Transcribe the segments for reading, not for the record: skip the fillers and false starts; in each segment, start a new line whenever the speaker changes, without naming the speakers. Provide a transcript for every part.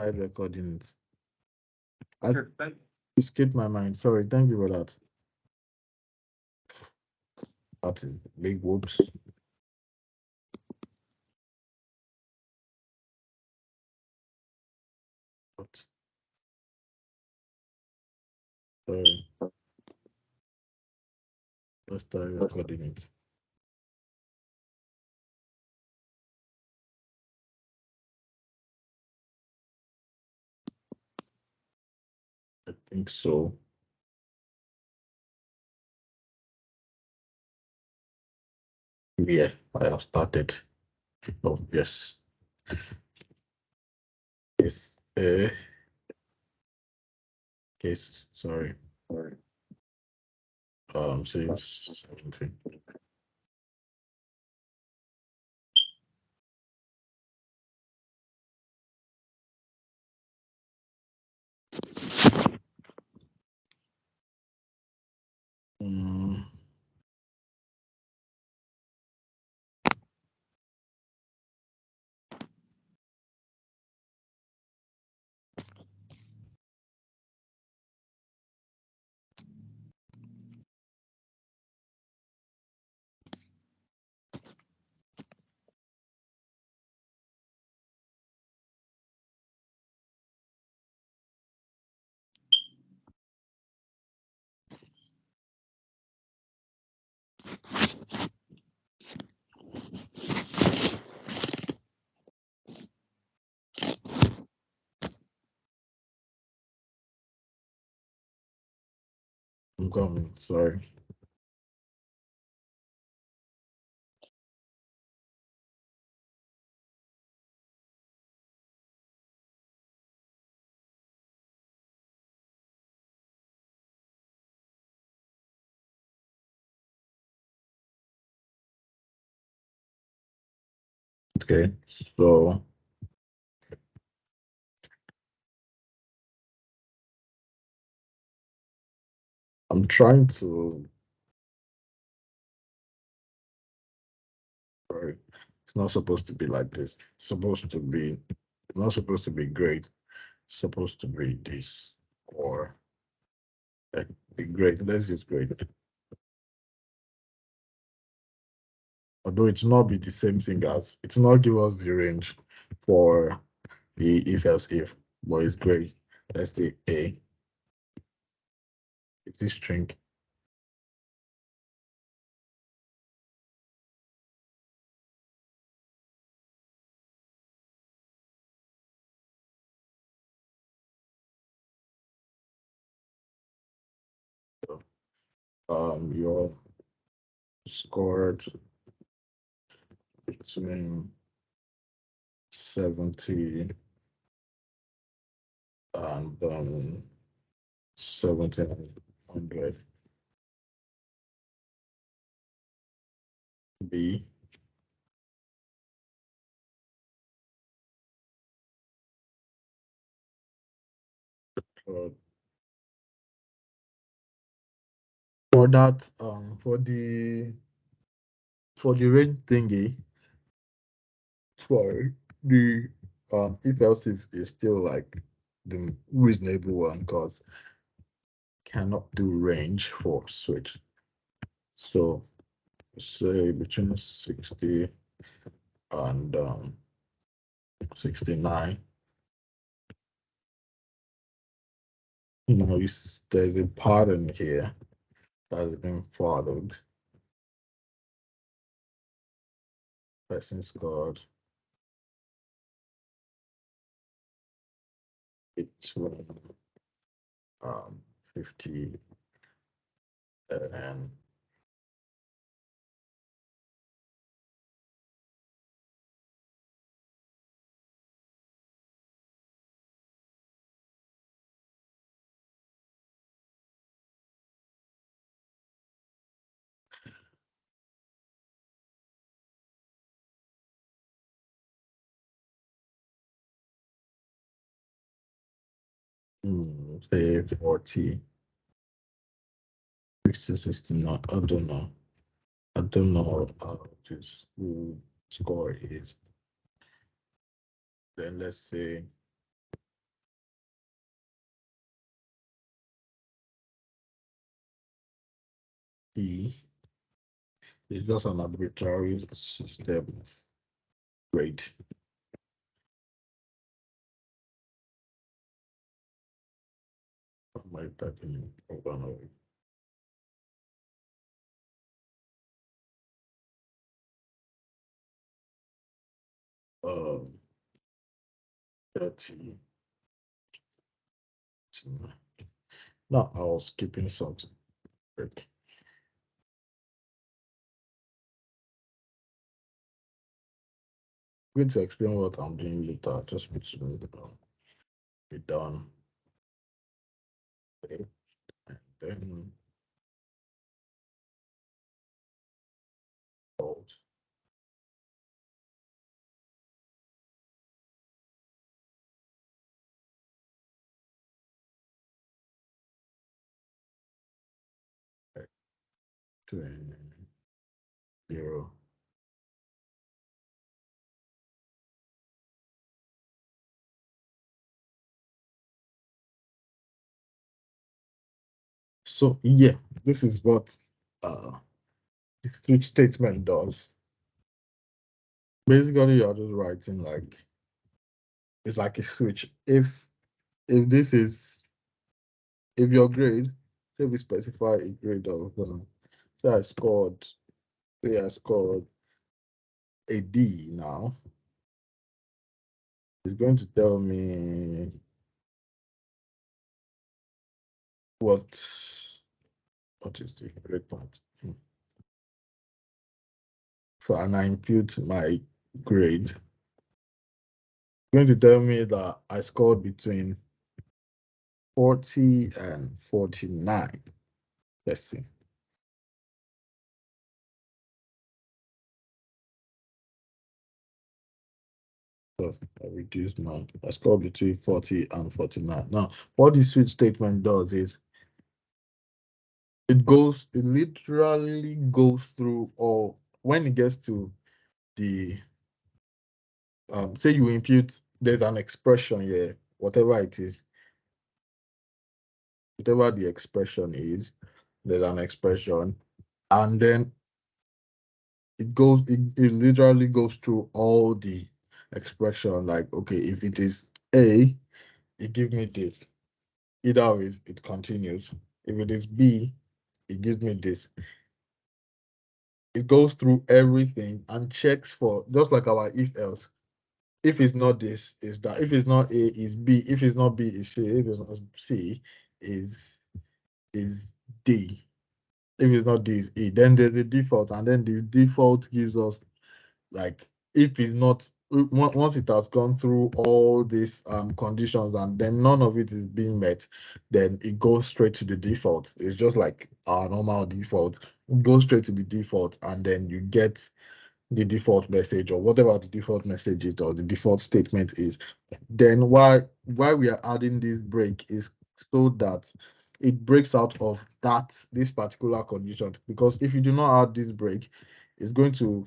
I recording it.
Okay, thank
You skipped my mind. Sorry. Thank you for that. That is big whoops. But sorry. Let's start recording it. I think so. Yeah, I have started. Oh yes. Yes. Case. Sorry. Since 17. Mm, I'm coming. Sorry. Okay. So I'm trying to. Sorry. It's not supposed to be like this. It's supposed to be. It's not supposed to be great. It's supposed to be this or like the grade. Let's use grade. Although it's not be the same thing as it's not give us the range for the if else if, but it's great. Let's say A. It's this string. So, your scored between 70 and 1700 B. Uh, for that, for the range thingy, for the if else is still like the reasonable one because cannot do range for switch. So say between 60 and 69. There's a pattern here that's been followed. Person scored between 50 and say 40, 60, 69. I don't know. I don't know how this score is. Then let's say E is just an arbitrary system of grade. Am I typing over and over? 30. No, I was skipping something. Break. I'm going to explain what I'm doing later. Just need to be done. Okay. And then hold. To 0. So yeah, this is what the switch statement does. Basically, you're just writing like it's like a switch. If this is if your grade, say we specify a grade of say I scored a D now, it's going to tell me what is the grade point. So and I impute my grade. It's going to tell me that I scored between 40 and 49. Let's see. So I reduced I scored between 40 and 49. Now, what the switch statement does is it literally goes through all when it gets to the say you impute, there's an expression here, whatever it is, whatever the expression is, there's an expression, and then it literally goes through all the expression. Like, okay, if it is A, it gives me this. Either way, it continues. If it is B, it gives me this. It goes through everything and checks for, just like our if else. If it's not this, is that. If it's not A, is B. If it's not B, is C. If it's not C, is D. If it's not D, is E. Then there's a default, and then the default gives us like if it's not once it has gone through all these conditions and then none of it is being met, then it goes straight to the default. It's just like our normal default. It goes straight to the default, and then you get the default message or whatever the default message is or the default statement is. Then why we are adding this break is so that it breaks out of this particular condition, because if you do not add this break, it's going to,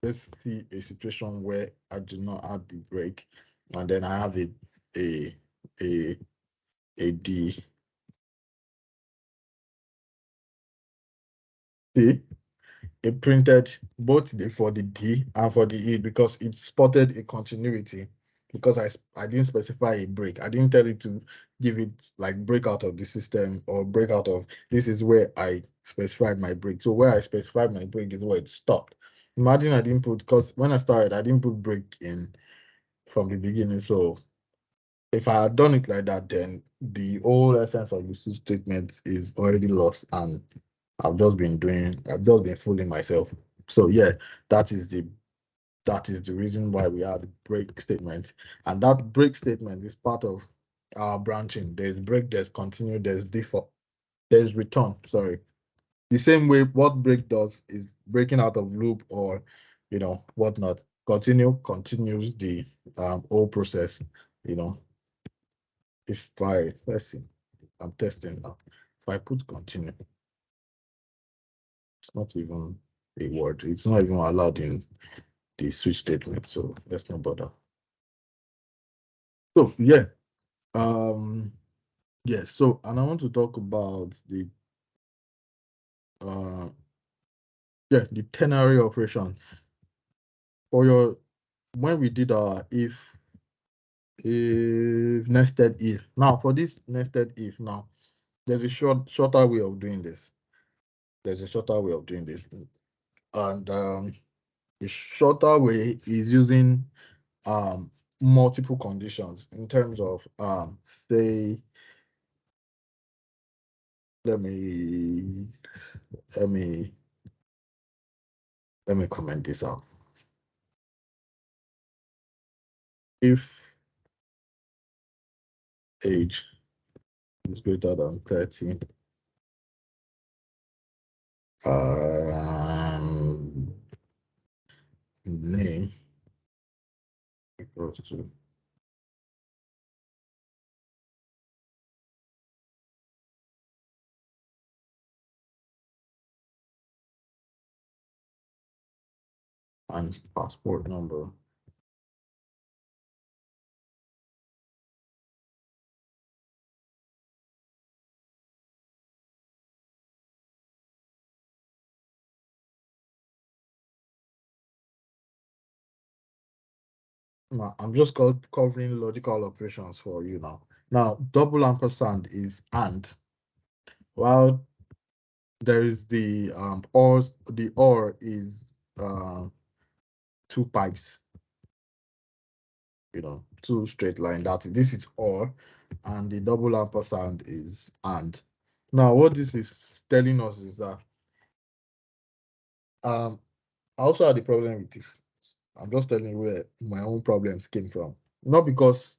let's see a situation where I do not add the break and then I have a D. See, it printed both for the D and for the E because it spotted a continuity, because I didn't specify a break. I didn't tell it to give it like break out of the system or break out of, this is where I specified my break. So where I specified my break is where it stopped. Imagine I didn't put, because when I started, I didn't put break in from the beginning. So if I had done it like that, then the whole essence of the switch statement is already lost, and I've just been fooling myself. So yeah, that is the reason why we have the break statement, and that break statement is part of our branching. There's break, there's continue, there's default, there's return. Sorry. The same way what break does is breaking out of loop or whatnot. Continue continues the whole process. If let's see, I'm testing now. If I put continue, it's not even a word. It's not even allowed in the switch statement. So let's not bother. So yeah, yes. So, and I want to talk about yeah, the ternary operation. For your, when we did our if nested if. Now for this nested if, now there's a shorter way of doing this. There's a shorter way of doing this, and the shorter way is using multiple conditions in terms of say, let me comment this out. If age is greater than 30, name equals to and passport number. Now, I'm just covering logical operations for you now. Now, double ampersand is and, while there is the or, the or is two pipes, two straight line. This is or, and the double ampersand is and. Now, what this is telling us is that I also had a problem with this. I'm just telling you where my own problems came from. Not because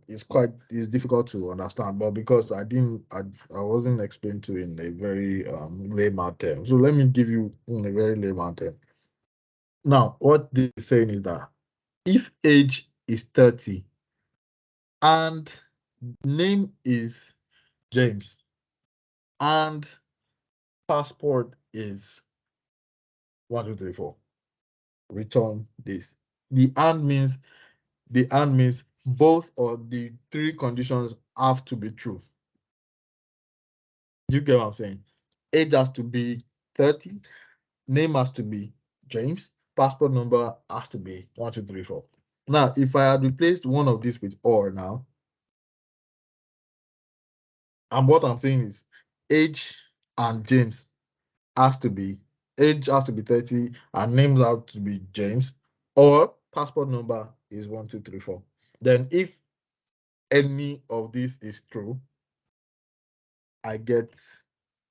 it's difficult to understand, but because I wasn't explained to in a very layman term. So let me give you in a very layman term. Now, what this is saying is that if age is 30 and name is James and passport is 1234, return this. The and means both of the three conditions have to be true. You get what I'm saying? Age has to be 30, name has to be James, passport number has to be 1234. Now, if I had replaced one of these with or now, and what I'm saying is age and James age has to be 30 and names have to be James, or passport number is 1234. Then if any of this is true, I get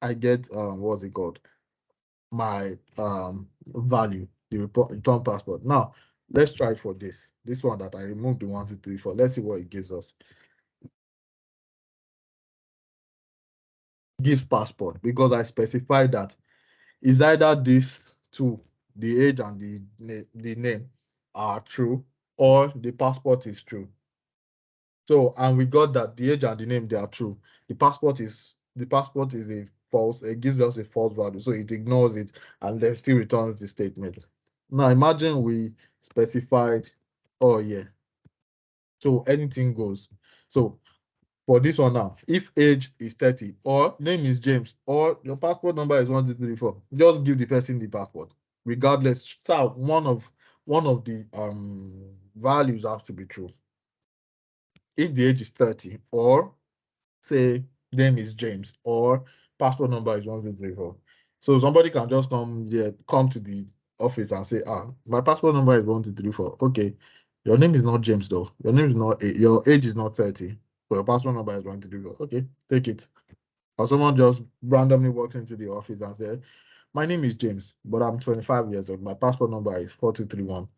what's it called? My value, the return passport. Now let's try for this one that I removed the 1234. Let's see what it gives us. Gives passport because I specified that is either these two, the age and the name, are true, or the passport is true. So, and we got that the age and the name, they are true. The passport is a false. It gives us a false value, so it ignores it and then still returns the statement. Now imagine we specified, oh yeah, so anything goes. So for this one now, if age is 30 or name is James or your passport number is 1234, just give the person the passport regardless. So one of the values has to be true. If the age is 30 or say name is James or passport number is 1234, so somebody can just come to the office and say, my passport number is 1234. Okay, your name is not James though. Your age is not 30, but your passport number is 1234. Okay, take it. Or someone just randomly walks into the office and says, my name is James, but I'm 25 years old. My passport number is 4231.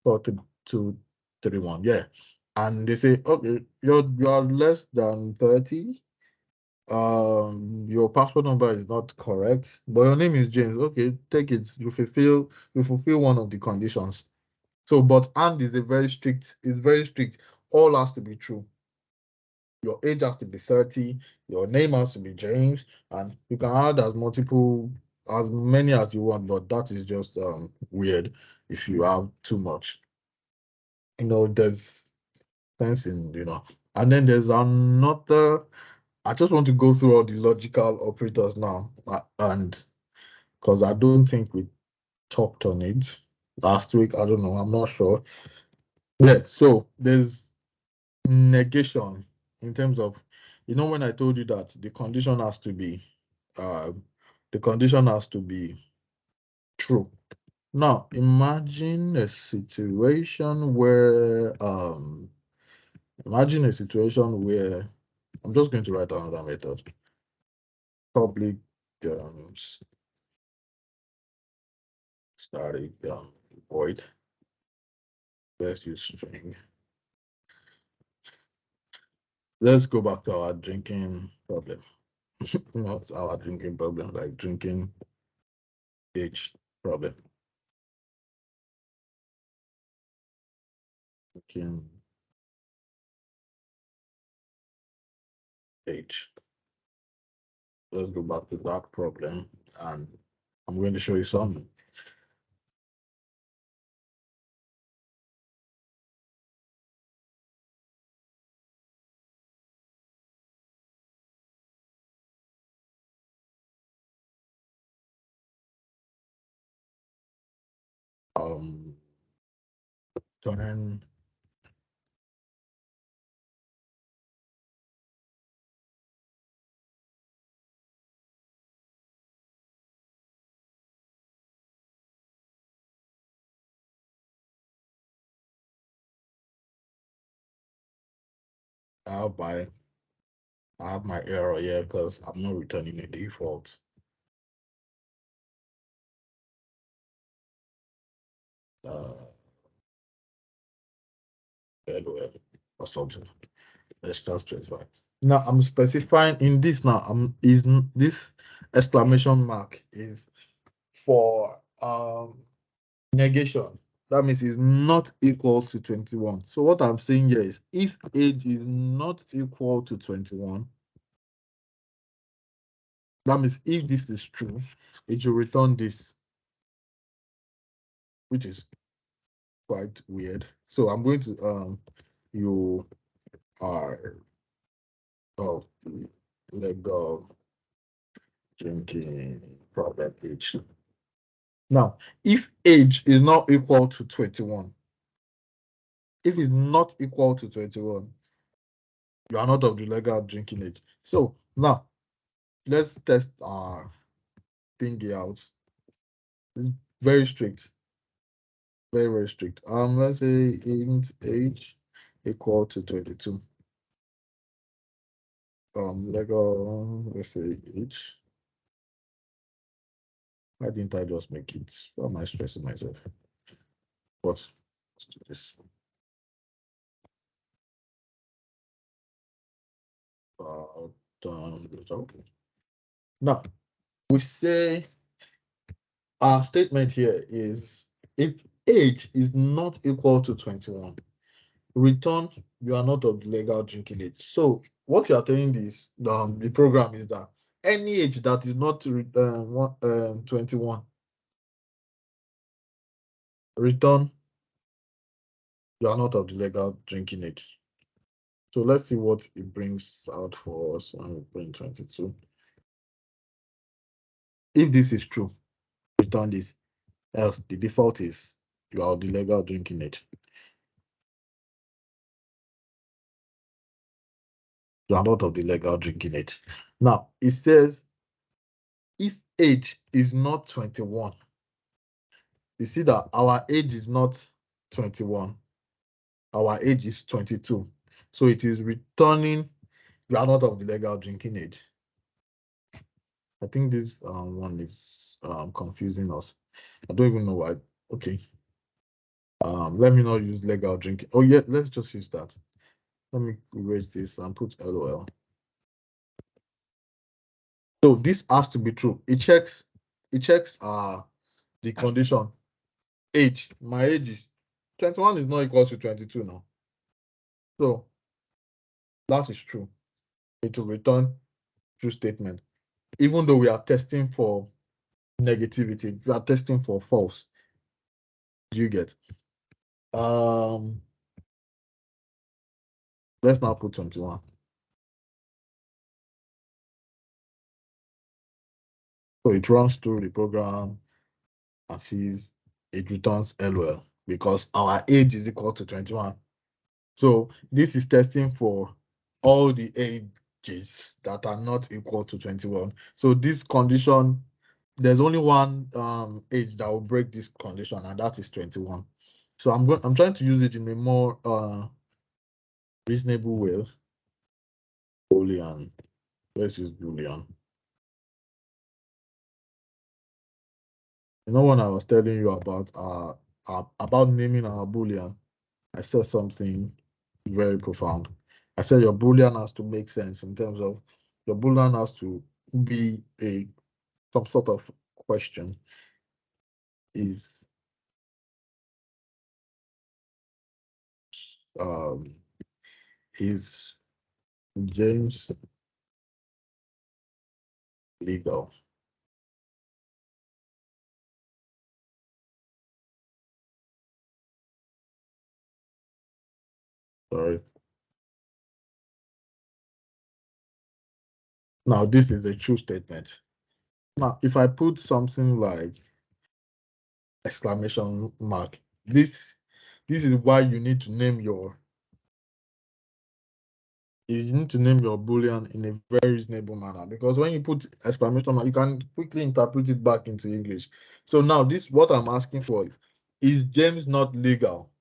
4231. Yeah. And they say, okay, you're less than 30. Your passport number is not correct, but your name is James. Okay, take it. You fulfill one of the conditions. So, but and is very strict. All has to be true. Your age has to be 30, your name has to be James, and you can add as many as you want, but that is just weird if you have too much. There's fencing, and then there's another I just want to go through all the logical operators now, and because I don't think we talked on it last week. I don't know. I'm not sure. Yeah. So there's negation in terms of, when I told you that the condition has to be, uh, true. Now imagine a situation where, I'm just going to write another method. Public static void. Let's use string. Let's go back to our drinking problem. Not our drinking problem, like drinking age problem. Drinking age. Let's go back to that problem, and I'm going to show you something. Turn I have my error here because I'm not returning a default. LOL or something. Let's just specify. Now I'm specifying in this now. This exclamation mark is for negation. That means it's not equal to 21. So what I'm saying here is if age is not equal to 21, that means if this is true, it will return this, which is quite weird. So I'm going to you are of legal drinking problem age. Now, if age is not equal to 21, if it's not equal to 21, you are not of the legal drinking age. So now let's test our thingy out. It's very strict. Very, very strict. Let's say int age equal to 22. Legal, let's say age. Why didn't I just make it? Why am I stressing myself? But let's do this. Okay. Now we say our statement here is if age is not equal to 21, return you are not of legal drinking age. So what you are telling this the program is that any age that is not 21, return you are not of the legal drinking age. So let's see what it brings out for us when we bring 22. If this is true, return this. Else the default is you are of the legal drinking age. You are not of the legal drinking age. Now it says if age is not 21, you see that our age is not 21, our age is 22. So it is returning you are not of the legal drinking age. I think this one is confusing us. I don't even know why. Okay. Let me not use legal drinking. Oh yeah, let's just use that. Let me erase this and put LOL. So this has to be true. It checks the condition. Age. My age is 21 is not equal to 22 now. So that is true. It will return true statement. Even though we are testing for negativity, we are testing for false. Do you get? Let's now put 21. So it runs through the program and sees it returns LOL because our age is equal to 21. So this is testing for all the ages that are not equal to 21. So this condition, there's only one age that will break this condition, and that is 21. So I'm trying to use it in a more reasonable way. Boolean. Let's use Boolean. You know, when I was telling you about naming our Boolean, I said something very profound. I said your Boolean has to make sense in terms of your Boolean has to be some sort of question. Is um is James legal? Sorry. Now this is a true statement. Now, if I put something like exclamation mark, this is why you need to name your Boolean in a very reasonable manner, because when you put exclamation mark, you can quickly interpret it back into English. So now this, what I'm asking for is James not legal?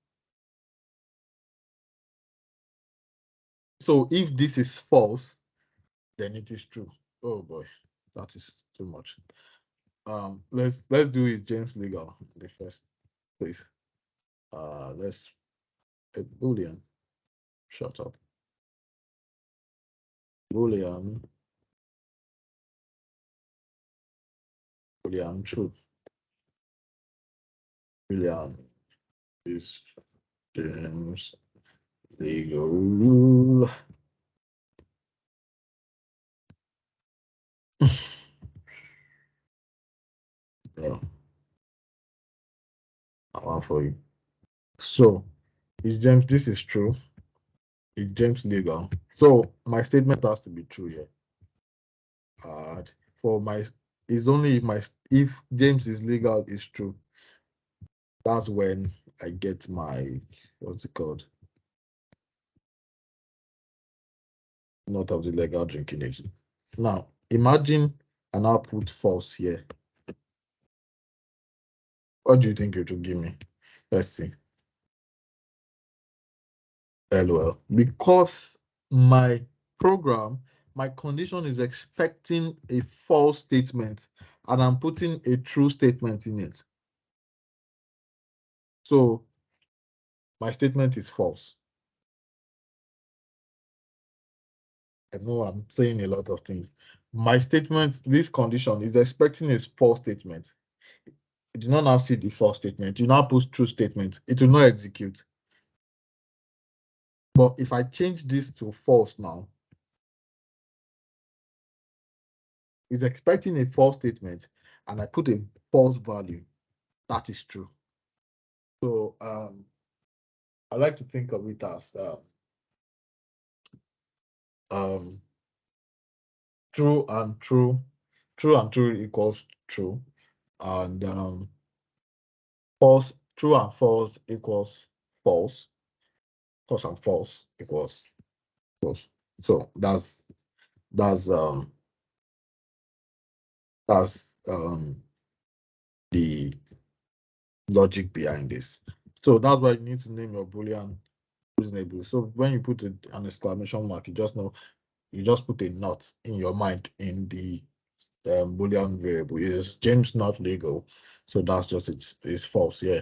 So if this is false, then it is true. Oh boy, that is too much. Let's do it James legal in the first place. Let's a Boolean. Shut up. Boolean true. Boolean is James legal. Yeah, I want for you. So, is James, this is true. Is James legal? So, my statement has to be true here. For my, it's only if James is legal is true. That's when I get my, what's it called? Not of the legal drinking age. Now, imagine an output false here. What do you think it will give me? Let's see. LOL. Because my program, my condition is expecting a false statement, and I'm putting a true statement in it. So my statement is false. I know I'm saying a lot of things. My statement, this condition is expecting a false statement. You do not now see the false statement. You now put true statement. It will not execute. But if I change this to false now, it's expecting a false statement, and I put a false value. That is true. So I like to think of it as um, true and true, true and true equals true, and false, true and false equals false, false and false equals false. So that's um that's the logic behind this. So that's why you need to name your Boolean reasonable. So when you put an exclamation mark, you just know, you just put a not in your mind in the Boolean variable. Is James not legal? So that's just it's false. Yeah,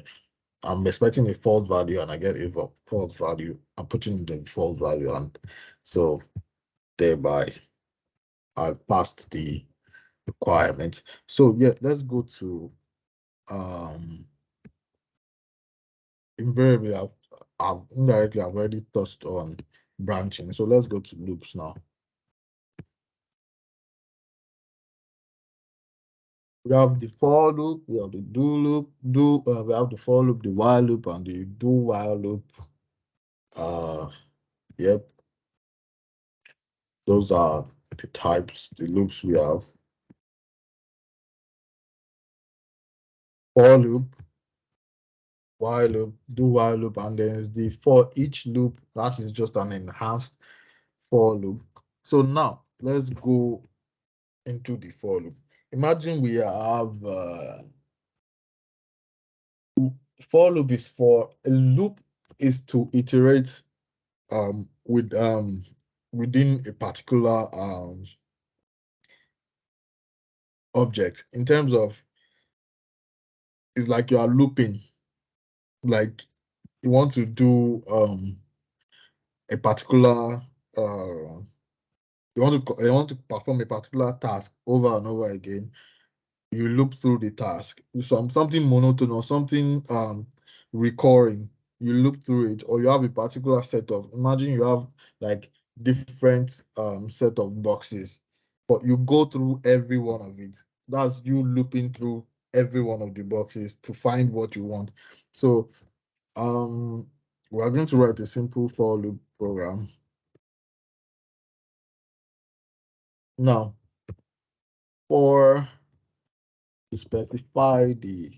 I'm expecting a false value and I get a false value. I'm putting the false value, and so thereby I passed the requirement. So yeah, let's go to invariably. I've indirectly I've already touched on branching. So let's go to loops now. We have the for loop, we have the do loop, we have the for loop, the while loop, and the do while loop. Yep, those are the types, the loops we have. for loop, while loop, do while loop, and then the for each loop, that is just an enhanced for loop. So now let's go into the for loop. Imagine we have for loop is for a loop is to iterate with within a particular object. In terms of, it's like you are looping, like you want to do a particular you want to perform a particular task over and over again. You loop through the task, something monotonous, something recurring. You loop through it, or you have a particular set of, imagine you have like different set of boxes, but you go through every one of it. That's you looping through every one of the boxes to find what you want. So we are going to write a simple for loop program. Now, for you specify the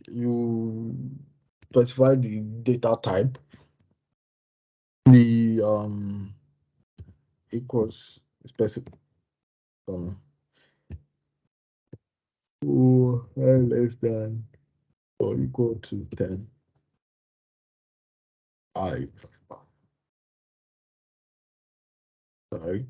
data type, the equals specific less than or equal to 10 I sorry.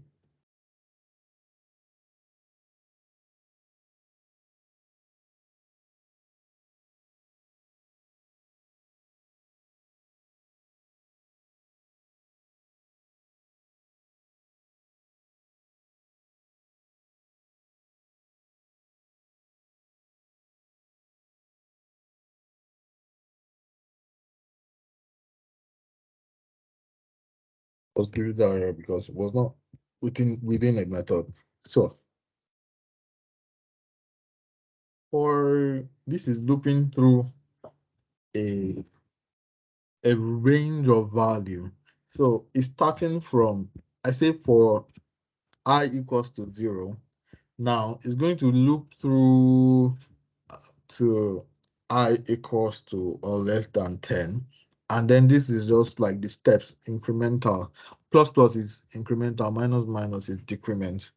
Was given that error because it was not within a method. So for this is looping through a range of value. So it's starting from, I say for I equals to 0. Now it's going to loop through to I equals to or less than 10. And then this is just like the steps, incremental. Plus plus is incremental, minus minus is decrement.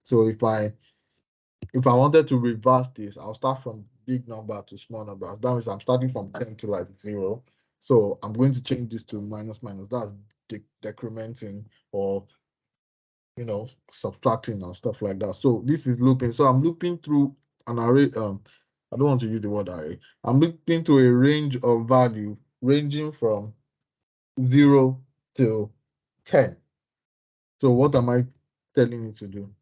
So if I wanted to reverse this, I'll start from big number to small numbers. That means I'm starting from 10 to like 0. So I'm going to change this to minus minus. That's decrementing, or subtracting and stuff like that. So this is looping. So I'm looping through an array. I don't want to use the word array. I'm looping to a range of value ranging from 0 till 10. So what am I telling it to do?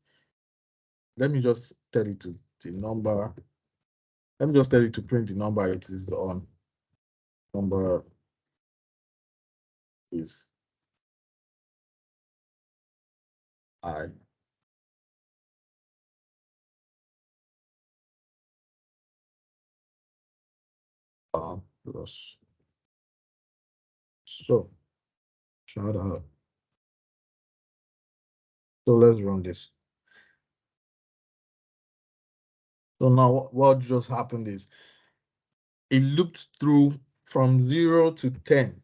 Let me just tell it to the number. Let me just tell it to print the number it is on. Number is I. Plus. So shut up. So let's run this. So now what just happened is it looped through from 0 to 10.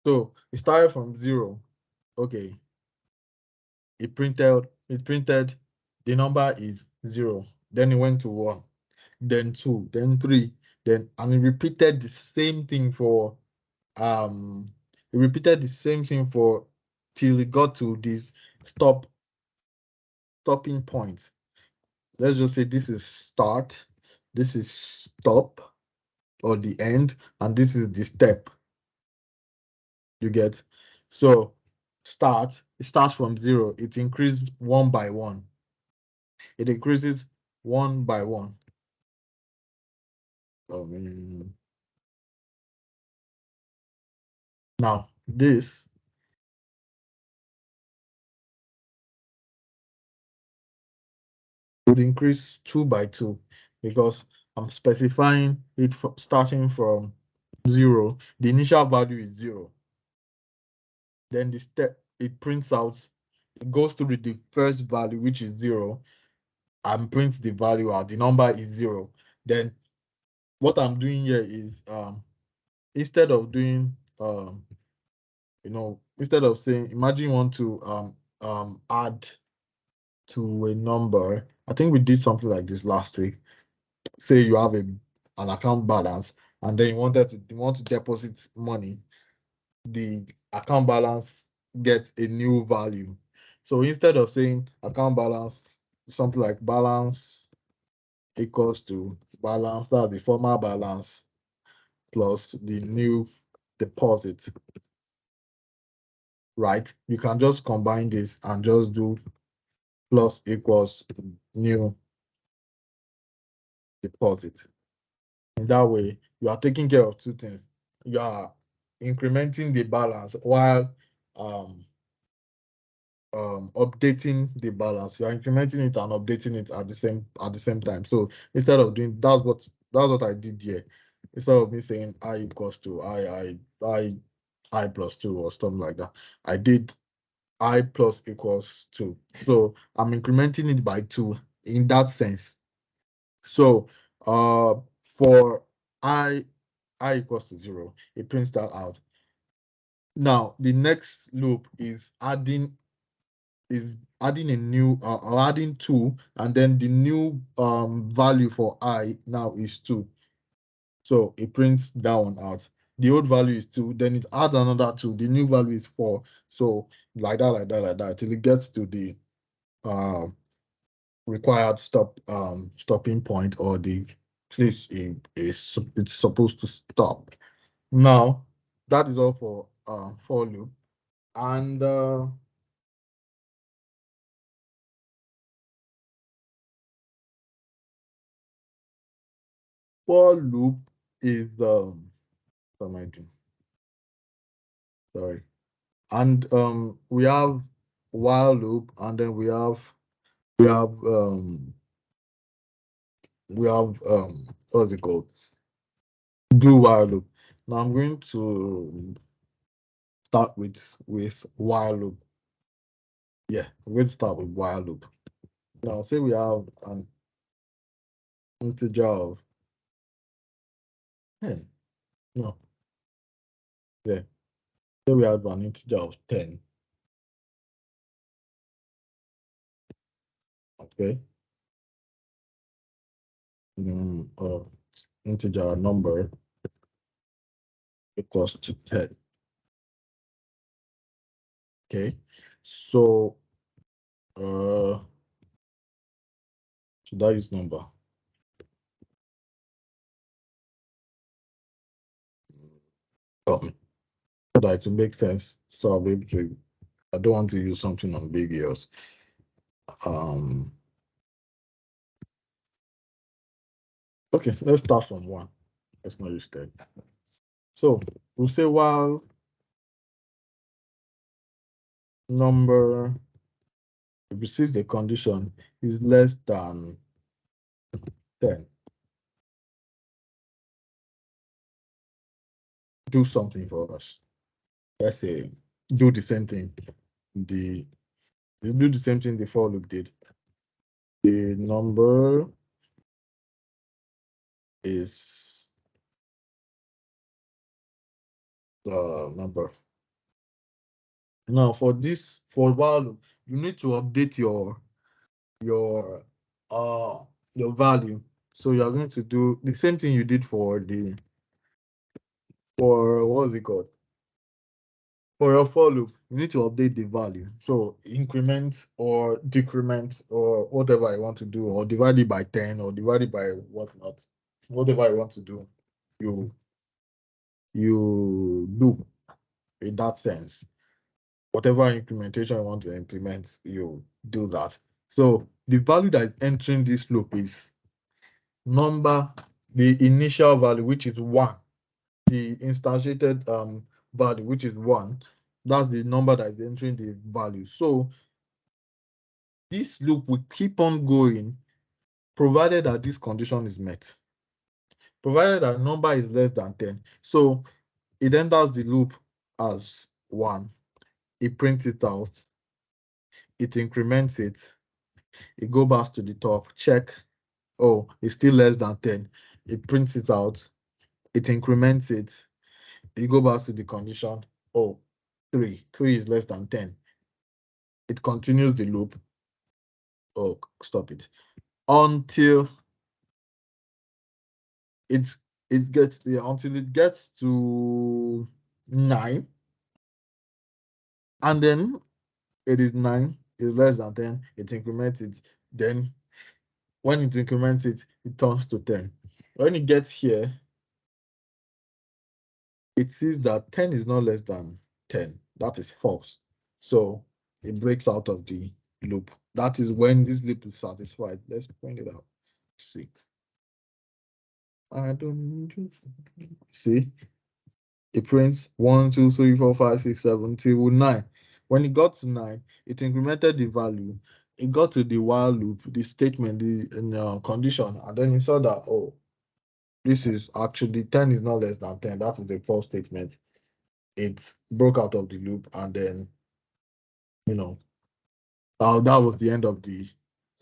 So it started from 0. Okay. It printed the number is 0. Then it went to 1, then 2, then 3, and it repeated the same thing for till it got to this stopping point. Let's just say this is start, this is stop or the end, and this is the step. You get? So it starts from 0. It increases 1 by 1. It increases 1 by 1. Now this would increase 2 by 2 because I'm specifying it starting from 0. The initial value is 0. Then the step it prints out, it goes to the first value, which is 0, and prints the value out. The number is 0. Then what I'm doing here is instead of doing instead of saying, imagine you want to add to a number. I think we did something like this last week. Say you have an account balance, and then you want to deposit money. The account balance gets a new value. So instead of saying account balance, something like balance equals to balance, that's the former balance plus the new deposit, right? You can just combine this and just do plus equals new deposit. In that way, you are taking care of two things. You are incrementing the balance while um, updating the balance. You are incrementing it and updating it at the same time. So instead of doing that's what I did here. Instead of me saying I equals to I plus 2 or something like that, I did I plus equals 2. So I'm incrementing it by 2 in that sense. So for I equals to 0, it prints that out. Now the next loop is adding a new or adding 2, and then the new value for I now is 2. So it prints that one out. The old value is 2, then it adds another 2. The new value is 4. So like that till it gets to the required stopping point, or the place it's supposed to stop. Now that is all for loop. And for loop is what am I doing? Sorry. And we have while loop, and then we have what's it called? Do while loop. Now I'm going to start with while loop. Yeah, I'm going to start with while loop. Now say we have an integer of 10. No, yeah. Say we have an integer of 10. Okay. Integer number equals to 10. Okay. So should I use number? So that to make sense. So I'll be able to, I don't want to use something ambiguous. Okay, let's start from 1. Let's not use 10. So we'll say while number receives the condition is less than 10. Do something for us. Let's say do the same thing. You do the same thing the for loop did. The number is the number. Now for while loop, you need to update your value. So you are going to do the same thing you did for what's it called? For your for loop, you need to update the value. So increment or decrement or whatever you want to do, or divide it by 10 or divide it by whatnot. Whatever you want to do, you do in that sense. Whatever implementation you want to implement, you do that. So the value that is entering this loop is number, the initial value, which is 1, the instantiated value, which is 1. That's the number that is entering the value. So this loop will keep on going provided that this condition is met, provided that number is less than 10. So it enters the loop as 1, it prints it out, it increments it, it goes back to the top, check, oh, it's still less than 10. it prints it out, it increments it, it go back to the condition, oh, 3 is less than 10. It continues the loop. Oh, stop it. Until it gets until it gets to 9. And then it is 9, is less than 10, it increments it. Then when it increments it, it turns to 10. When it gets here, it sees that 10 is not less than 10. That is false. So it breaks out of the loop. That is when this loop is satisfied. Let's point it out. See. I don't see. It prints 1, 2, 3, 4, 5, 6, 7 till 9. When it got to 9, it incremented the value. It got to the while loop, the statement, the condition, and then it saw that, oh, this is actually 10 is not less than 10. That is the false statement. It broke out of the loop, and then, that was the end of the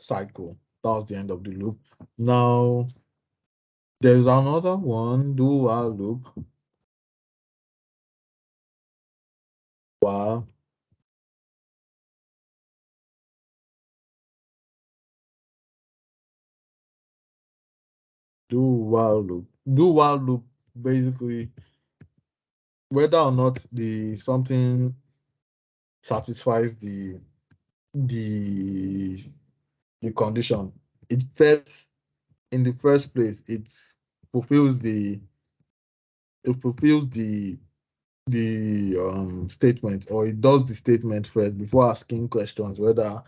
cycle. That was the end of the loop. Now, there's another one, do while loop. While do while loop. Do while loop basically, whether or not the something satisfies the condition, it first, in the first place, it fulfills the statement, or it does the statement first before asking questions whether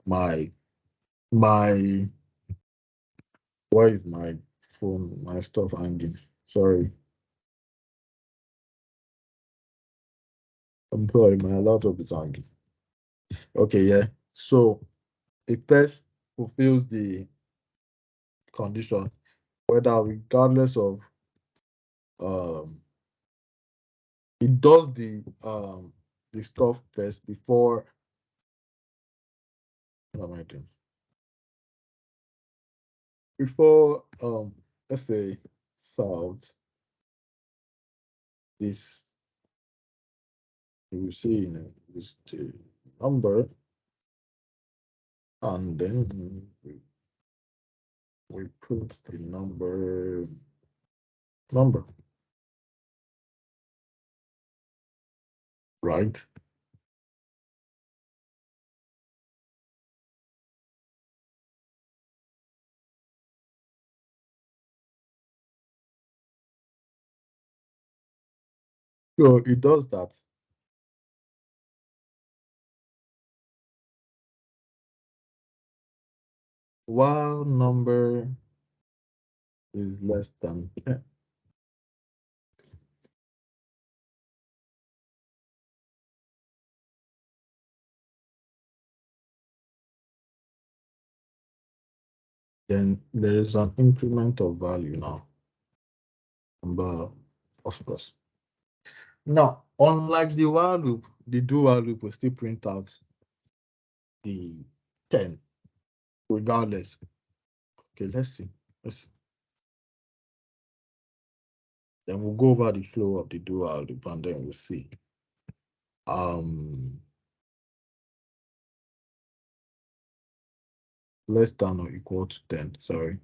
my why is my phone, my stuff hanging? Sorry. I'm sorry, my laptop is hanging. Okay, yeah. So it first fulfills the condition, whether regardless of it does the stuff first before, what am I doing? Before let's say solved this, you see this number, and then we put the number right. So it does that. While number is less than 10. Then there is an increment of value now. Number of course. Now, unlike the while loop, the do while loop will still print out the 10 regardless. Okay, let's see. Then we'll go over the flow of the do while loop, and then we'll see. Less than or equal to 10, sorry.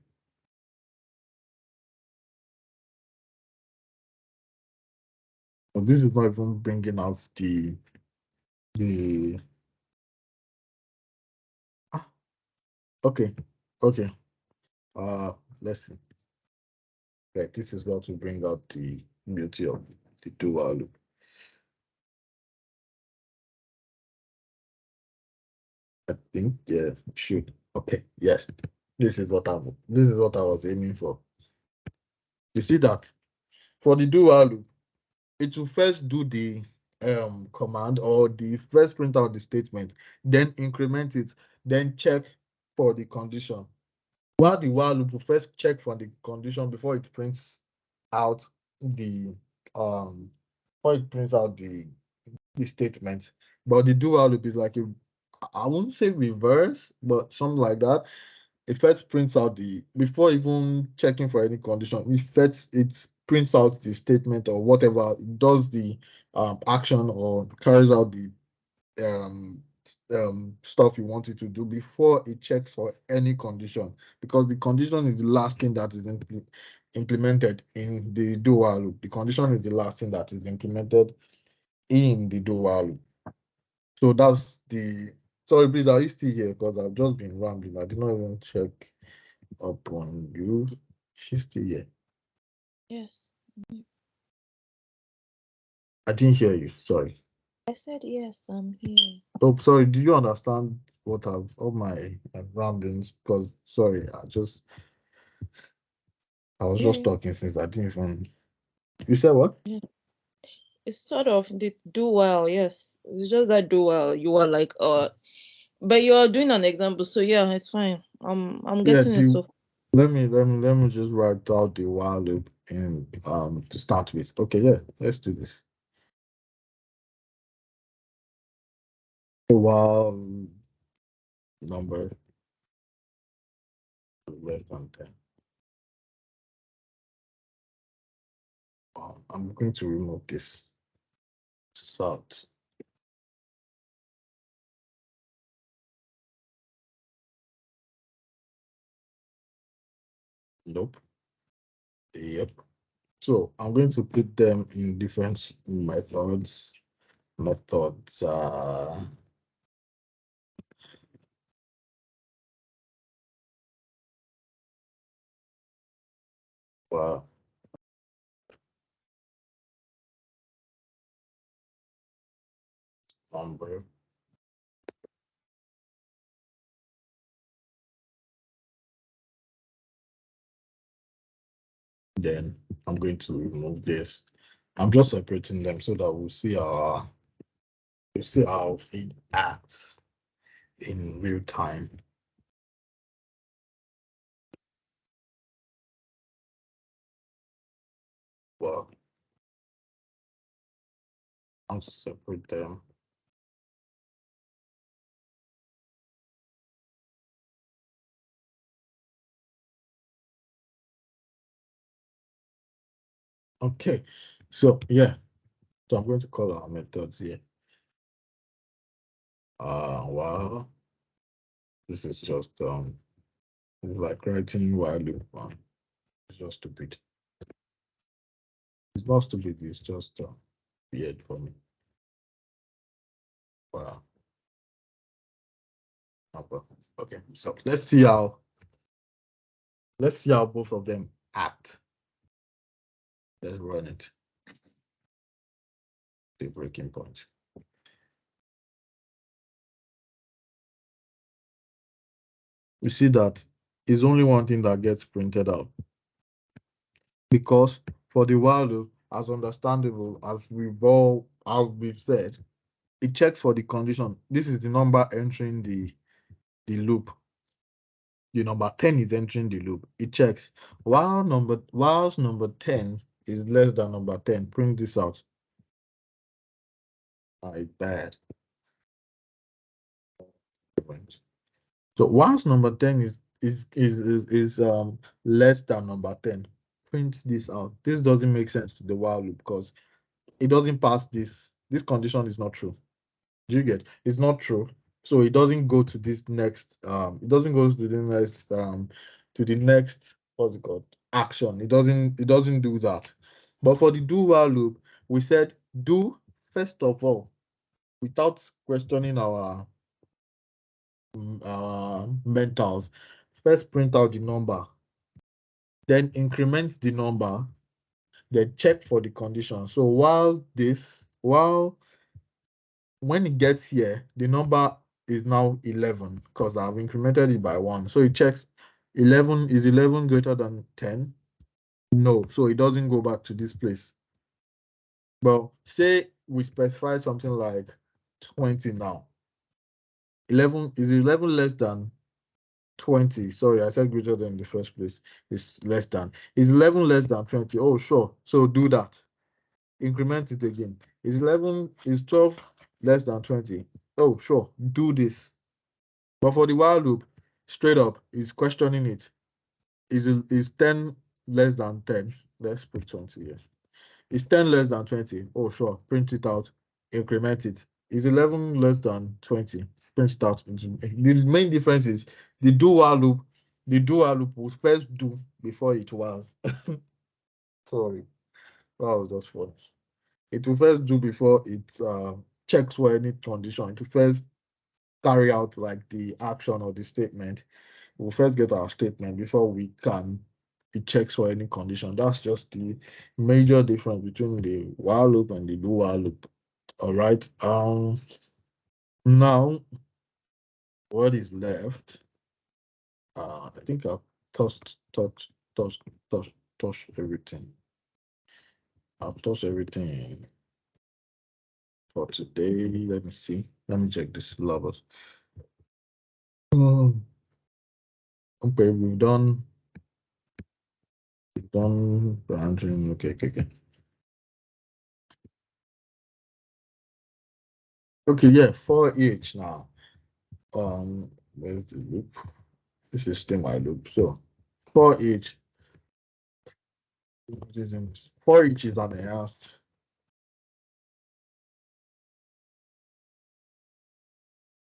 But this is not even bringing out the okay. Let's see. Right, this is what to bring out the beauty of the do while loop. I think, yeah, should. Okay, yes. This is what I was aiming for. You see that for the do while loop, it will first do the command, or the first print out the statement, then increment it, then check for the condition. While the while loop will first check for the condition before it prints out the statement. But the do while loop is like I wouldn't say reverse, but something like that. it first prints out before even checking for any condition, it prints out the statement or whatever, it does the action or carries out the stuff you want it to do before it checks for any condition, because the condition is the last thing that is implemented in the do while loop. The condition is the last thing that is implemented in the do while loop. So that's the. Sorry, please, are you still here? Because I've just been rambling. I did not even check up on you. She's still here.
Yes.
I didn't hear you. Sorry.
I said yes, I'm here.
Oh, sorry. Do you understand what all my ramblings? Because sorry, I was
Yeah,
just talking since I didn't even. You said what?
it's sort of the do well, yes. It's just that do well. You are like but you're doing an example, so yeah, it's fine. I'm
Yeah.
getting it so far.
Let me just write out the while loop in to start with. Okay. Yeah. Let's do this. The while number less than 10. I'm going to remove this salt. Nope. Yep. So I'm going to put them in different methods. Well, number. Then I'm going to remove this. I'm just separating them so that we'll see how it acts in real time. Well, I'll separate them. Okay, so yeah, so I'm going to call our methods here. Well, this is just it's like writing while loop. It's just stupid. It's not stupid. It's just weird for me. Wow. Okay, so let's see how both of them act. Let's run it. The breaking point. You see that is only one thing that gets printed out, because for the while loop, as understandable as we've said, it checks for the condition. This is the number entering the loop. The number 10 is entering the loop. It checks whilst number 10 is less than number 10. Print this out. My bad. So whilst number 10 is less than number 10, print this out. This doesn't make sense to the while loop because it doesn't pass this. This condition is not true. Do you get? It's not true. So it doesn't go to this next it doesn't go to the next what's it called? Action. It doesn't do that. But for the do while loop, we said do first of all, without questioning our mentals, first print out the number, then increment the number, then check for the condition. So when it gets here, the number is now 11 because I've incremented it by 1. So it checks 11, is 11 greater than 10? No, so it doesn't go back to this place. Well, say we specify something like 20 now. 11 is 11 less than 20? Sorry, I said greater than in the first place. It's less than. Is 11 less than 20? Oh, sure. So do that. Increment it again. Is 12 less than 20? Oh, sure. Do this. But for the while loop, straight up, is questioning it. Is 10 less than 10? Let's put 20 here. Is 10 less than 20? Oh, sure. Print it out, increment it. Is 11 less than 20? Print it out. The main difference is the do while loop. The do while loop will first do before it was. Sorry, that was just fun. It will first do before it checks for any condition. It will first carry out like the action or the statement. We'll first get our statement before we can it checks for any condition. That's just the major difference between the while loop and the do while loop. All right. Now what is left? I think I've touched everything. I've touched everything for today. Let me see. Let me check this syllabus. Okay, we've done branching. Okay. Okay, yeah, for each now. Where's the loop? This is still my loop. So for each is an enhanced.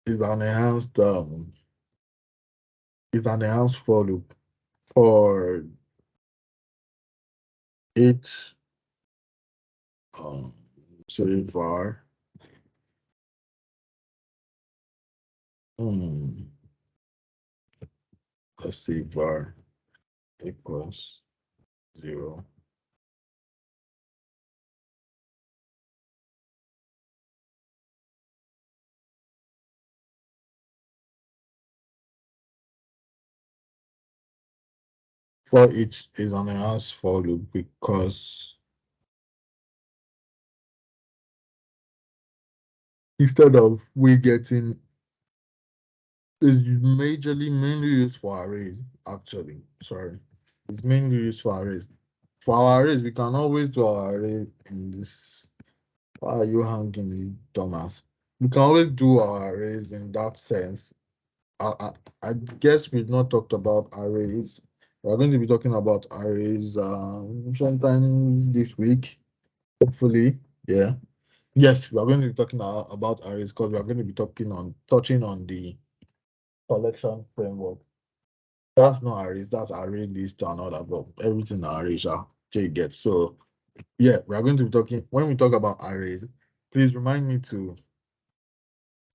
Is an enhanced for loop for each say var let's see var equals 0. For each is an enhanced for loop because instead of we getting is mainly used for arrays, actually. Sorry. It's mainly used for arrays. For our arrays, we can always do our array in this. Why are you hanging, Thomas? We can always do our arrays in that sense. I guess we've not talked about arrays. We're going to be talking about arrays sometime this week, hopefully. Yeah. Yes, we are going to be talking about arrays because we are going to be touching on the collection framework. That's not arrays, that's array list and all that, but everything arrays are get. So yeah, we are going to be talking when we talk about arrays, please remind me to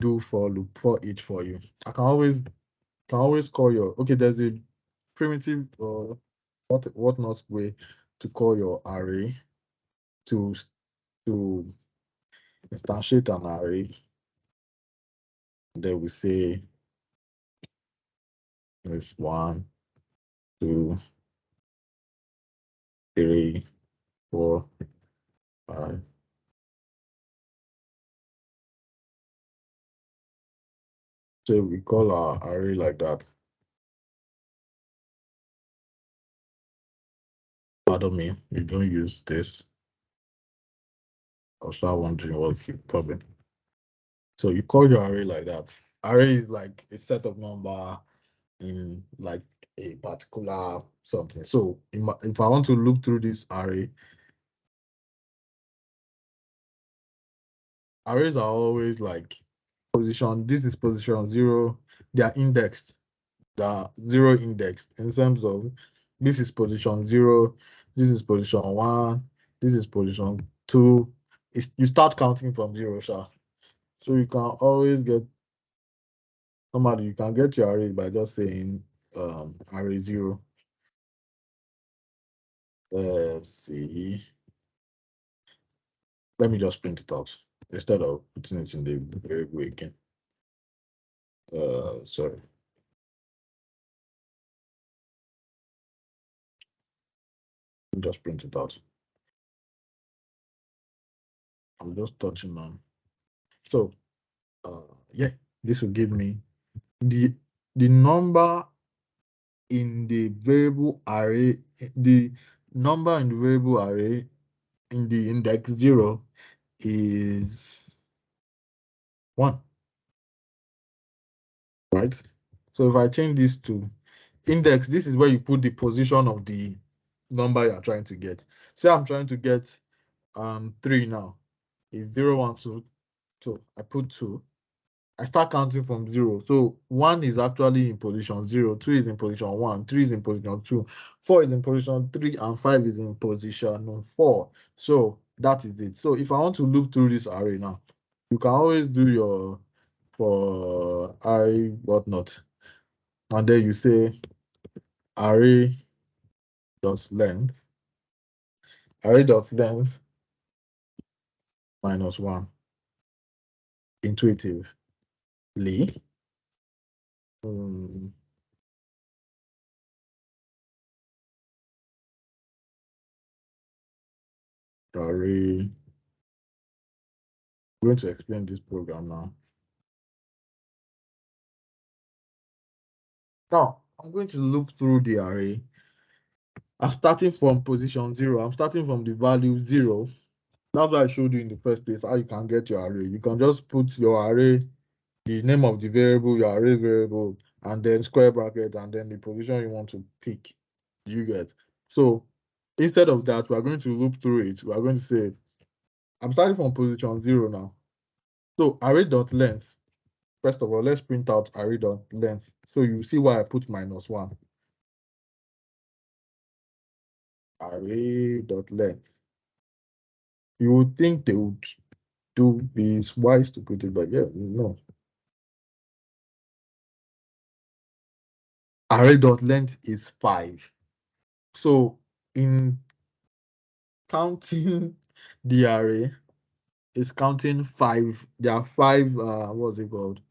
do for loop for each for you. I can always call your there's a primitive or what not way to call your array to instantiate an array. Then we say it's 1, 2, 3, 4, 5. So we call our array like that. Pardon me, we don't use this. I was start wondering what's the problem. So you call your array like that. Array is like a set of number in like a particular something. So if I want to loop through this array, arrays are always like position. This is position 0. They are indexed. They are 0 indexed in terms of this is position 0. This is position 1. This is position 2. You start counting from 0, sure. So you can always get normally you can get your array by just saying array 0. Let's see. Let me just print it out instead of putting it in the variable again. Sorry. Just print it out. I'm just touching on. So yeah, this will give me the number in the variable array, the number in the variable array in the index 0 is 1, right? So if I change this to index, this is where you put the position of the number you're trying to get. Say I'm trying to get 3 now. It's 0, 1, 2. So I put 2. I start counting from 0. So 1 is actually in position 0, 2 is in position 1, 3 is in position 2, 4 is in position 3, and 5 is in position 4. So that is it. So if I want to loop through this array now, you can always do your for I whatnot, and then you say array dot length, array dot length -1. Intuitively, array. I'm going to explain this program now. Now I'm going to loop through the array. I'm starting from position 0. I'm starting from the value 0. That's what I showed you in the first place, how you can get your array. You can just put your array, the name of the variable, your array variable, and then square bracket, and then the position you want to pick. You get. So instead of that, we're going to loop through it. We're going to say, I'm starting from position 0 now. So array.length. First of all, let's print out array.length. So you see why I put -1. Array.length. You would think they would be wise to put it, but yeah, no. Array.length is 5. So in counting the array, it's counting 5. There are 5, what's it called?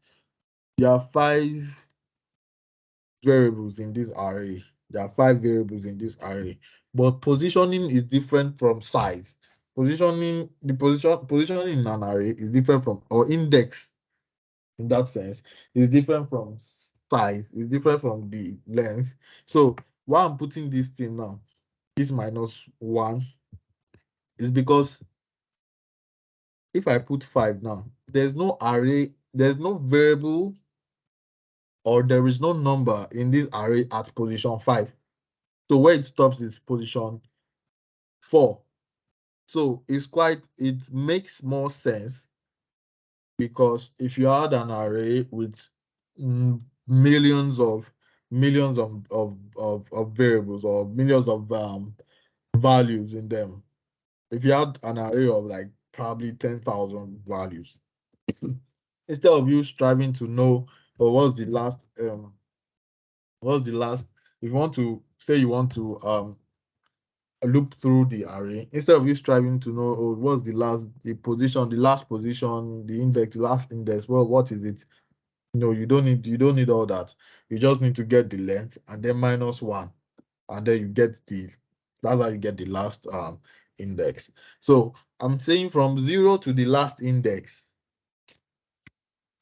There are 5 variables in this array. There are 5 variables in this array, but positioning is different from size. Positioning in an array is different from, or index in that sense, is different from size, is different from the length. So why I'm putting this thing now, this -1, is because if I put 5 now, there's no array, there's no variable, or there is no number in this array at position 5. So where it stops is position 4. So it makes more sense, because if you had an array with millions of variables, or millions of values in them, if you had an array of like probably 10,000 values, instead of you striving to know, or what's the last, if you want to say you want to loop through the array, instead of you striving to know, oh, what's the last position, the index, the last index, well, what is it? No, you don't need all that. You just need to get the length and then -1, and then you get that's how you get the last index. So I'm saying from 0 to the last index,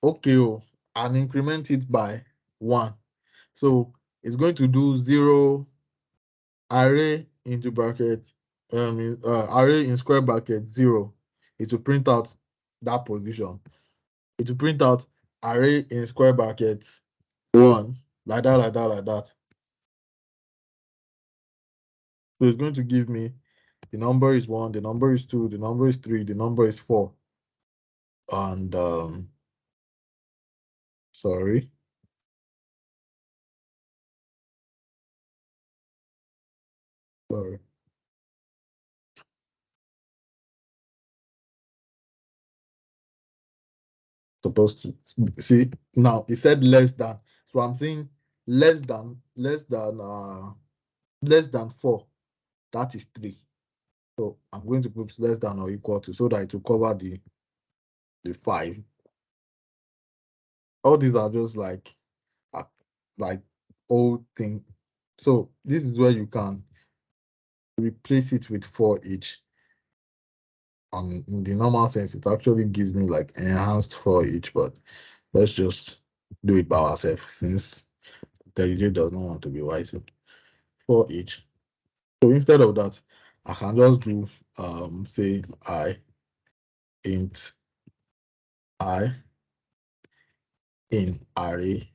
okay, and increment it by 1. So it's going to do 0 array into bracket, array in square bracket 0. It will print out that position. It will print out array in square brackets 1, like that, like that, like that. So it's going to give me the number is 1, the number is 2, the number is 3, the number is 4. And sorry. Sorry. Supposed to see now it said less than. So I'm saying less than 4. That is 3. So I'm going to put less than or equal to, so that it will cover the 5. All these are just like old thing. So this is where you can replace it with for each. In the normal sense, it actually gives me like enhanced for each, but let's just do it by ourselves, since Intellijay does not want to be wise. For each. So instead of that, I can just do say I int I in array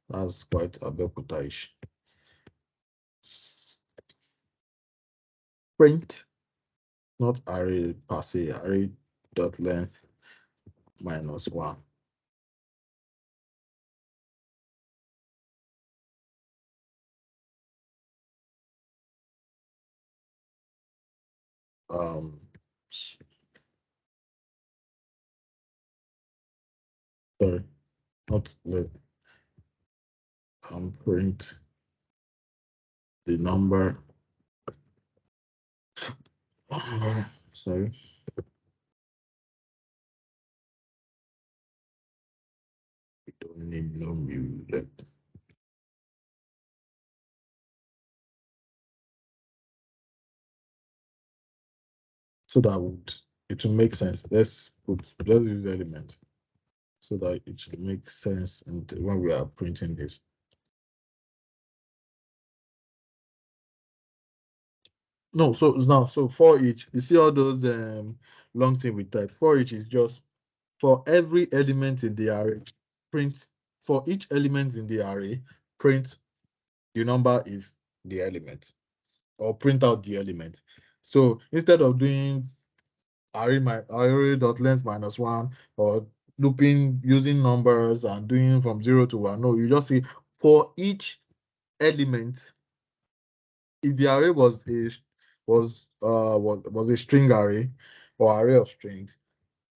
That's quite Abeokuta-ish. Print, not array per se, array dot length minus 1. Sorry, not let print the number. Sorry. We don't need no music. So that it will make sense. Let's use element so that it should make sense when we are printing this. No, so for each, you see all those long thing we type. For each is just for every element in the array, print for each element in the array, print the number is the element, or print out the element. So instead of doing array dot length minus 1 or looping using numbers and doing from 0 to 1, no, you just say for each element, if the array was a string array or array of strings,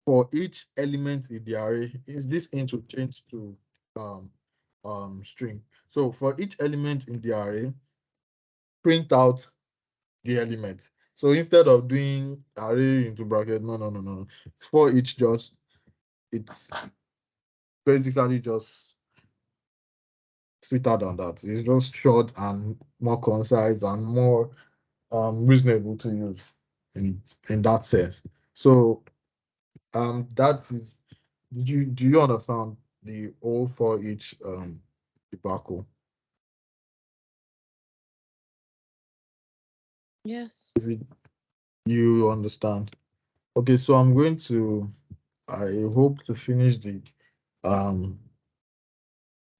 for each element in the array, is this int will change to string. So for each element in the array, print out the element. So instead of doing array into bracket, no. For each, just it's basically just sweeter than that. It's just short and more concise and more reasonable to use in that sense. So that is, do you understand the all for each debacle?
Yes.
If you understand. Okay, so I hope to finish the um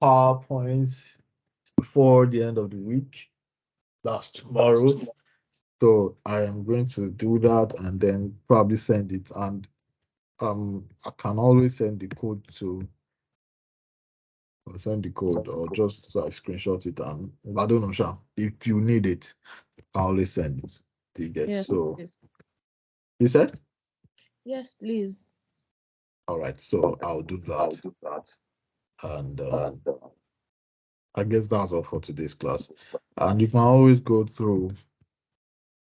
PowerPoints before the end of the week. That's tomorrow. So I am going to do that and then probably send it. And I can always send the code or just like screenshot it, and I don't know, Sha, if you need it, I can always send it. You get
Yes.
so
Please.
you said?
Yes, please.
All right, so I'll do that. And I guess that's all for today's class. And you can always go through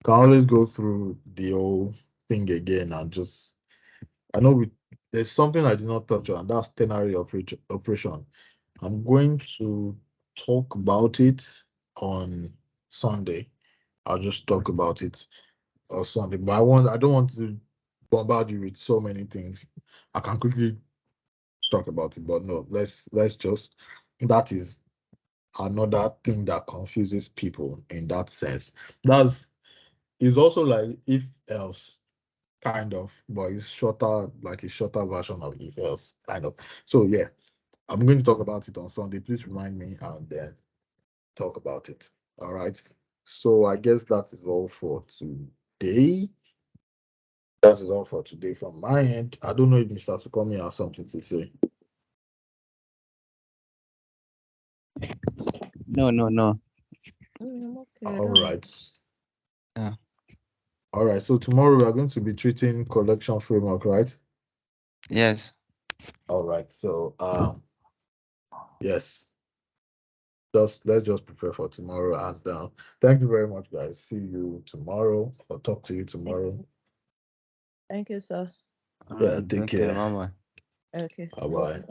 the whole thing again and just I know there's something I did not touch on, that's ternary operation. I'm going to talk about it on Sunday. I'll just talk about it on Sunday, but I don't want to bombard you with so many things. I can quickly talk about it, but no, let's just that is another thing that confuses people in that sense. That's is also like if else kind of, but it's shorter, like a shorter version of if else kind of. So yeah, I'm going to talk about it on Sunday. Please remind me and then talk about it. All right. So I guess that is all for today. That is all for today from my end. I don't know if Mr. Sukomi has something to say.
No.
I'm okay.
All right.
Yeah.
All right. So tomorrow we are going to be treating collection framework, right?
Yes.
All right. So yes. Let's just prepare for tomorrow. And thank you very much, guys. See you tomorrow or talk to you tomorrow.
Thank you, sir.
Yeah, take
Okay,
care.
Mama.
Okay.
Bye bye.